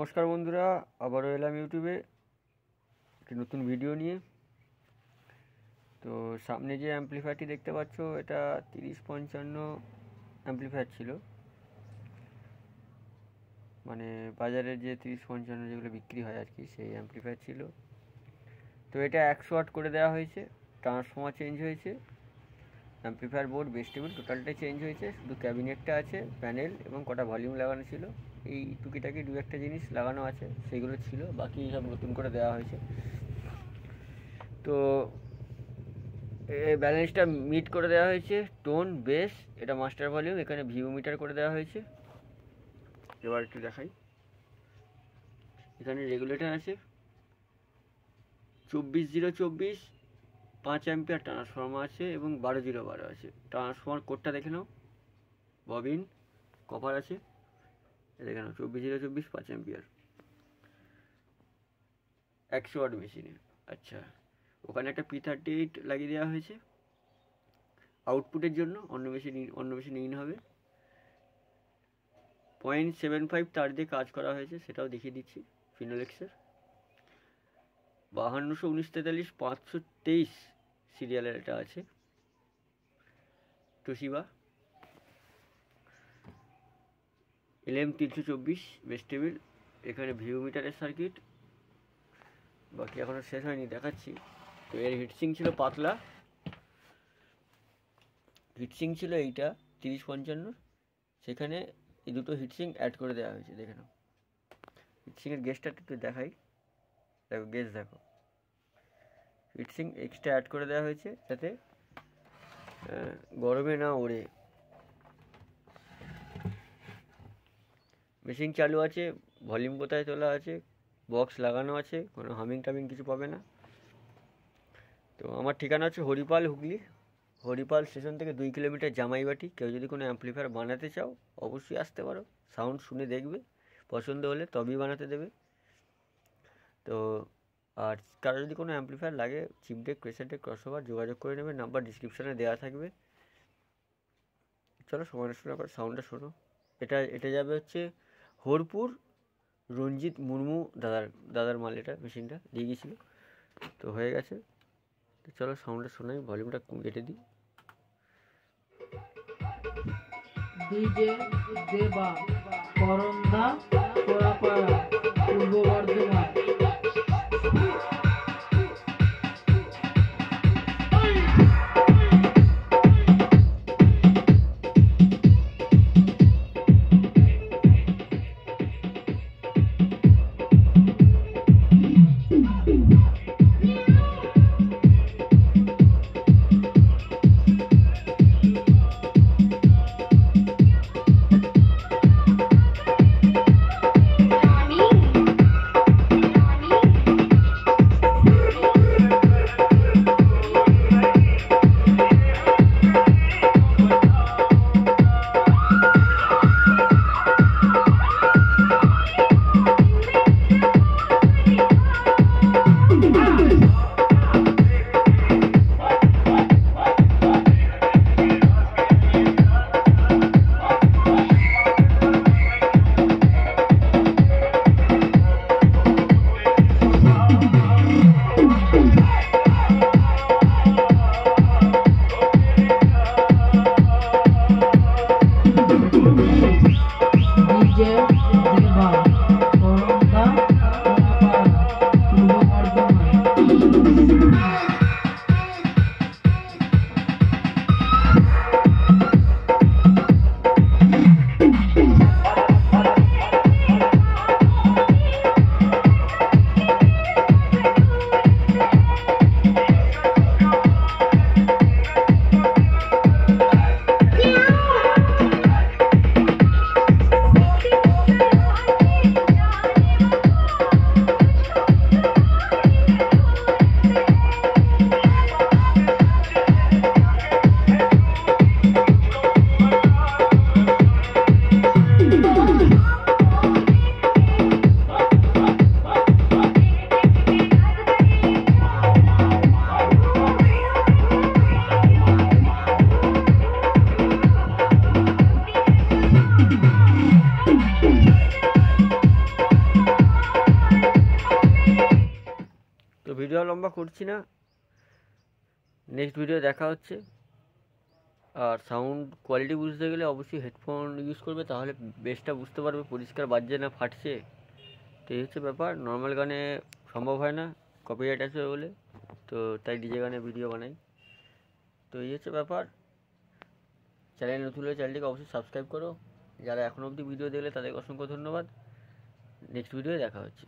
নমস্কার বন্ধুরা, আবারও এলাম ইউটিউবে একটি নতুন ভিডিও নিয়ে। তো সামনে যে অ্যাম্পলিফায়ারটি দেখতে পাচ্ছ, এটা 3055 অ্যাম্পলিফায়ার ছিল, মানে বাজারে যে 3055 যেগুলো বিক্রি হয় আর কি, সেই অ্যাম্পলিফায়ার ছিল। তো এটা 100 ওয়াট করে দেওয়া হয়েছে, ট্রান্সফর্মার চেঞ্জ হয়েছে, অ্যাম্পলিফায়ার বোর্ড, বেস টেবিল টোটালটাই চেঞ্জ হয়েছে, শুধু ক্যাবিনেটটা আছে, প্যানেল এবং কটা ভলিউম লাগানো ছিল, এই টুকিটাকি দু একটা জিনিস লাগানো আছে, সেগুলো ছিল, বাকি সব নতুন করে দেওয়া হয়েছে। তো ব্যালেন্সটা মিট করে দেওয়া হয়েছে, টোন, বেস, এটা মাস্টার ভলিউম, এখানে ভিউ মিটার করে দেওয়া হয়েছে। এবার একটু দেখাই, এখানে রেগুলেটর আছে, 24/024 5 অ্যাম্পিয়ার ট্রান্সফর্মার আছে এবং 12/012 আছে। ট্রান্সফর্মার কোডটা দেখে নাও, ববিন কভার আছে, দেখে নাও 24/024 5 অ্যাম্পিয়ার, 100 ওয়াট মেশিনে। আচ্ছা, ওখানে একটা P38 লাগিয়ে দেওয়া হয়েছে আউটপুটের জন্য, অন্য মেশিন ইন হবে। 0.75 তার দিয়ে কাজ করা হয়েছে, সেটাও দেখিয়ে দিচ্ছি। ফিনোলেক্সের 521943 523 সিরিয়ালের এটা আছে। তোশিবা LM324 বেস টেবিল, এখানে ভিউ মিটারের সার্কিট, বাকি এখনো শেষ হয়নি, দেখাচ্ছি। তো এর হিটসিং ছিল পাতলা, হিটসিং ছিল এইটা 3055, সেখানে এই দুটো হিটসিং অ্যাড করে দেওয়া হয়েছে, দেখে নাও। হিটসিংয়ের গেজটা একটু দেখাই, দেখো গেজ দেখো, হিটসিং এক্সট্রা অ্যাড করে দেওয়া হয়েছে যাতে গরমে না ওড়ে। মেশিন চালু আছে, ভলিউম কোথায় তোলা আছে, বক্স লাগানো আছে, কোনো হামিং টামিং কিছু পাবে না। তো আমার ঠিকানা হচ্ছে হরিপাল, হুগলি। হরিপাল স্টেশন থেকে 2 কিলোমিটার জামাইবাটি। কেউ যদি কোনো অ্যাম্পলিফায়ার বানাতে চাও অবশ্যই আসতে পারো, সাউন্ড শুনে দেখবে, পছন্দ হলে তবেই বানাতে দেবে। তো আর কারো যদি কোনো অ্যাম্পলিফায়ার লাগে, chip deck, pressure deck, crossover, যোগাযোগ করে নেবে, নাম্বার ডিসক্রিপশানে দেওয়া থাকবে। চলো সময় শোনা করে সাউন্ডটা শোনো। এটা যাবে হচ্ছে হরপুর, রঞ্জিত মুর্মু দাদার মাল, এটা মেশিনটা দিয়ে গিয়েছিলো, তো হয়ে গেছে। তো চলো সাউন্ডটা শোনাই, ভলিউমটা কেটে দিই। ডিজে দেবা, করন্দা, কোরাপাড়া, পূর্ব বর্ধমান। ভিডিও লম্বা করছি না, নেক্সট ভিডিও দেখা হচ্ছে। আর সাউন্ড কোয়ালিটি বুঝতে গেলে অবশ্যই হেডফোন ইউজ করবে, তাহলে বেসটা বুঝতে পারবে পরিষ্কার বাজছে না ফাটছে। তো এই হচ্ছে ব্যাপার, নর্মাল গানে সম্ভব হয় না, কপিরাইট আছে বলে, তো তাই ডিজে গানে ভিডিও বানাই। তো এই হচ্ছে ব্যাপার। চ্যানেল নতুন হলে চ্যানেলটিকে অবশ্যই সাবস্ক্রাইব করো। যারা এখনও অবধি ভিডিও দেখলে তাদেরকে অসংখ্য ধন্যবাদ। নেক্সট ভিডিও দেখা হচ্ছে।